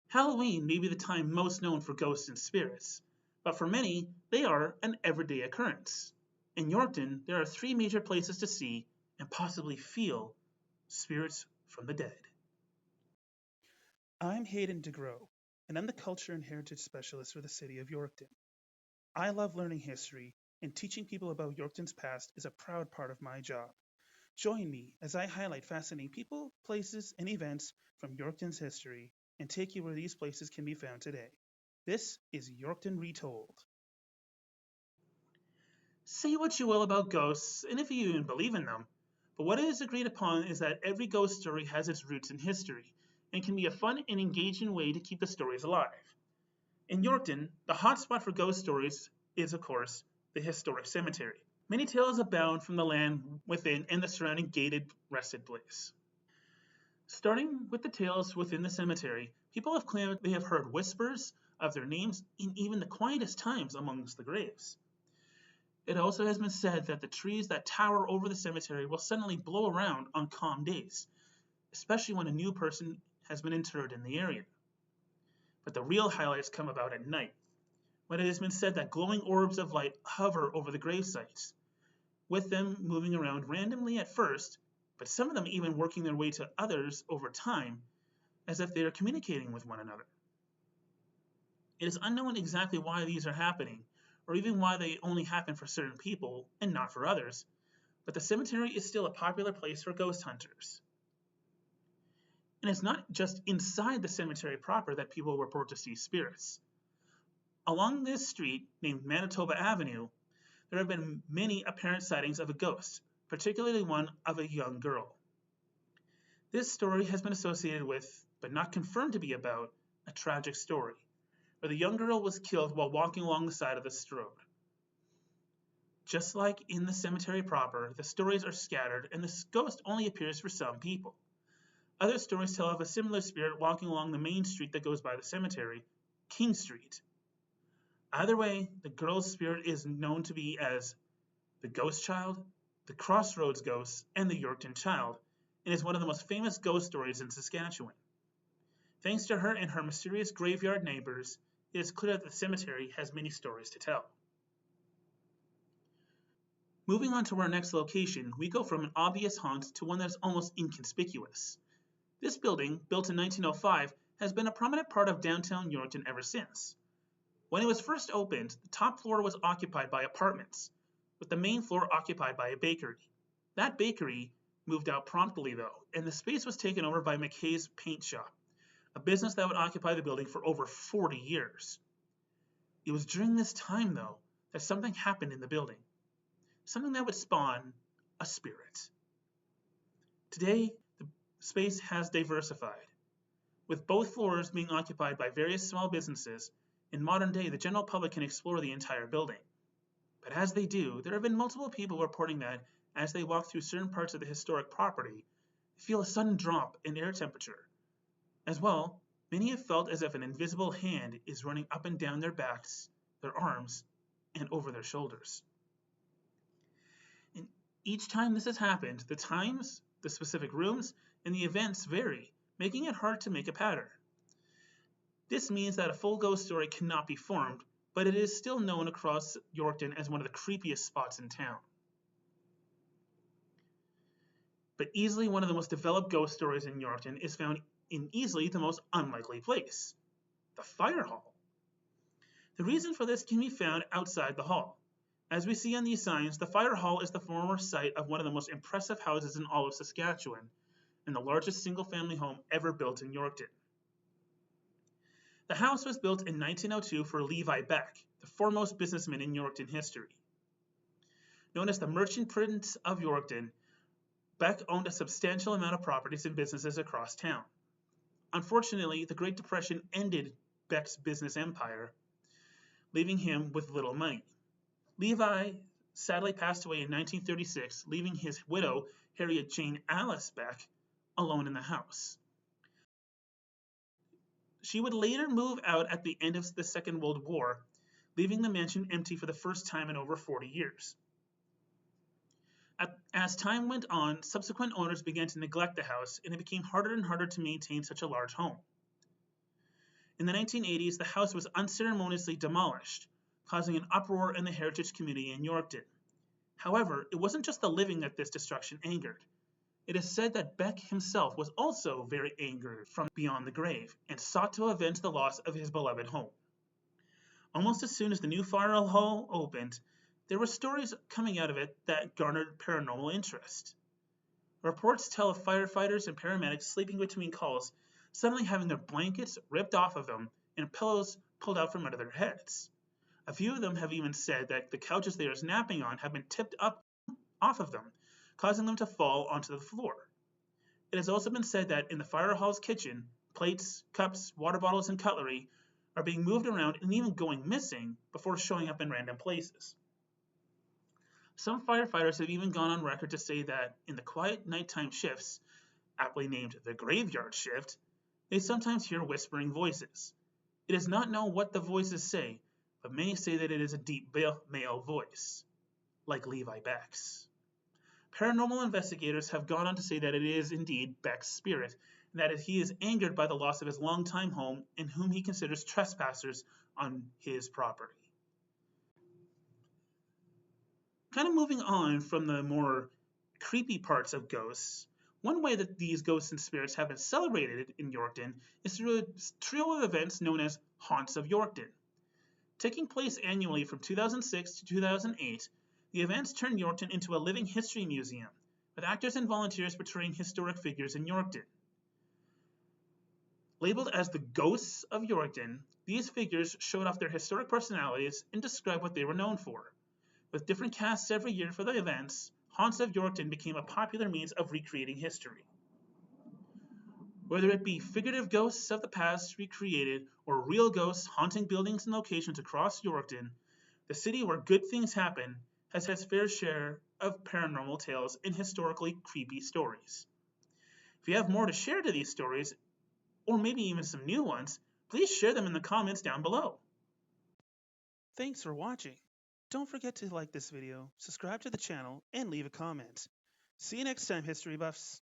Halloween may be the time most known for ghosts and spirits, but for many, they are an everyday occurrence. In Yorkton, there are three major places to see and possibly feel spirits from the dead. I'm Hayden DeGrow, and I'm the Culture and Heritage Specialist for the City of Yorkton. I love learning history, and teaching people about Yorkton's past is a proud part of my job. Join me as I highlight fascinating people, places, and events from Yorkton's history and take you where these places can be found today. This is Yorkton Retold. Say what you will about ghosts, and if you even believe in them, but what is agreed upon is that every ghost story has its roots in history, and can be a fun and engaging way to keep the stories alive. In Yorkton, the hotspot for ghost stories is, of course, the historic cemetery. Many tales abound from the land within and the surrounding gated rested place. Starting with the tales within the cemetery, people have claimed they have heard whispers of their names in even the quietest times amongst the graves. It also has been said that the trees that tower over the cemetery will suddenly blow around on calm days, especially when a new person has been interred in the area. But the real highlights come about at night, when it has been said that glowing orbs of light hover over the grave sites, with them moving around randomly at first, but some of them even working their way to others over time, as if they are communicating with one another. It is unknown exactly why these are happening, or even why they only happen for certain people and not for others, but the cemetery is still a popular place for ghost hunters. And it's not just inside the cemetery proper that people report to see spirits. Along this street, named Manitoba Avenue, there have been many apparent sightings of a ghost, particularly one of a young girl. This story has been associated with, but not confirmed to be about, a tragic story, where the young girl was killed while walking along the side of this road. Just like in the cemetery proper, the stories are scattered and the ghost only appears for some people. Other stories tell of a similar spirit walking along the main street that goes by the cemetery, King Street. Either way, the girl's spirit is known to be as the Ghost Child, the Crossroads Ghost, and the Yorkton Child, and is one of the most famous ghost stories in Saskatchewan. Thanks to her and her mysterious graveyard neighbors, it is clear that the cemetery has many stories to tell. Moving on to our next location, we go from an obvious haunt to one that is almost inconspicuous. This building, built in 1905, has been a prominent part of downtown Yorkton ever since. When it was first opened, the top floor was occupied by apartments, with the main floor occupied by a bakery. That bakery moved out promptly though, and the space was taken over by McKay's Paint Shop, a business that would occupy the building for over 40 years. It was during this time though that something happened in the building, something that would spawn a spirit. Today, the space has diversified, with both floors being occupied by various small businesses. In modern day, the general public can explore the entire building. But as they do, there have been multiple people reporting that as they walk through certain parts of the historic property, they feel a sudden drop in air temperature. As well, many have felt as if an invisible hand is running up and down their backs, their arms, and over their shoulders. And each time this has happened, the times, the specific rooms, and the events vary, making it hard to make a pattern. This means that a full ghost story cannot be formed, but it is still known across Yorkton as one of the creepiest spots in town. But easily one of the most developed ghost stories in Yorkton is found in easily the most unlikely place, the fire hall. The reason for this can be found outside the hall. As we see on these signs, the fire hall is the former site of one of the most impressive houses in all of Saskatchewan, and the largest single-family home ever built in Yorkton. The house was built in 1902 for Levi Beck, the foremost businessman in Yorkton history. Known as the Merchant Prince of Yorkton, Beck owned a substantial amount of properties and businesses across town. Unfortunately, the Great Depression ended Beck's business empire, leaving him with little money. Levi sadly passed away in 1936, leaving his widow, Harriet Jane Alice Beck, alone in the house. She would later move out at the end of the Second World War, leaving the mansion empty for the first time in over 40 years. As time went on, subsequent owners began to neglect the house, and it became harder and harder to maintain such a large home. In the 1980s, the house was unceremoniously demolished, causing an uproar in the heritage community in Yorkton. However, it wasn't just the living that this destruction angered. It is said that Beck himself was also very angered from beyond the grave and sought to avenge the loss of his beloved home. Almost as soon as the new fire hall opened, there were stories coming out of it that garnered paranormal interest. Reports tell of firefighters and paramedics sleeping between calls, suddenly having their blankets ripped off of them and pillows pulled out from under their heads. A few of them have even said that the couches they are napping on have been tipped up off of them, causing them to fall onto the floor. It has also been said that in the fire hall's kitchen, plates, cups, water bottles, and cutlery are being moved around and even going missing before showing up in random places. Some firefighters have even gone on record to say that in the quiet nighttime shifts, aptly named the graveyard shift, they sometimes hear whispering voices. It is not known what the voices say, but many say that it is a deep male voice, like Levi Beck's. Paranormal investigators have gone on to say that it is indeed Beck's spirit, and that he is angered by the loss of his longtime home and whom he considers trespassers on his property. Kind of moving on from the more creepy parts of ghosts, one way that these ghosts and spirits have been celebrated in Yorkton is through a trio of events known as Haunts of Yorkton. Taking place annually from 2006 to 2008, the events turned Yorkton into a living history museum, with actors and volunteers portraying historic figures in Yorkton. Labeled as the Ghosts of Yorkton, these figures showed off their historic personalities and described what they were known for. With different casts every year for the events, Haunts of Yorkton became a popular means of recreating history. Whether it be figurative ghosts of the past recreated or real ghosts haunting buildings and locations across Yorkton, the city where good things happen has its fair share of paranormal tales and historically creepy stories. If you have more to share to these stories, or maybe even some new ones, please share them in the comments down below. Thanks for watching. Don't forget to like this video, subscribe to the channel, and leave a comment. See you next time, History Buffs.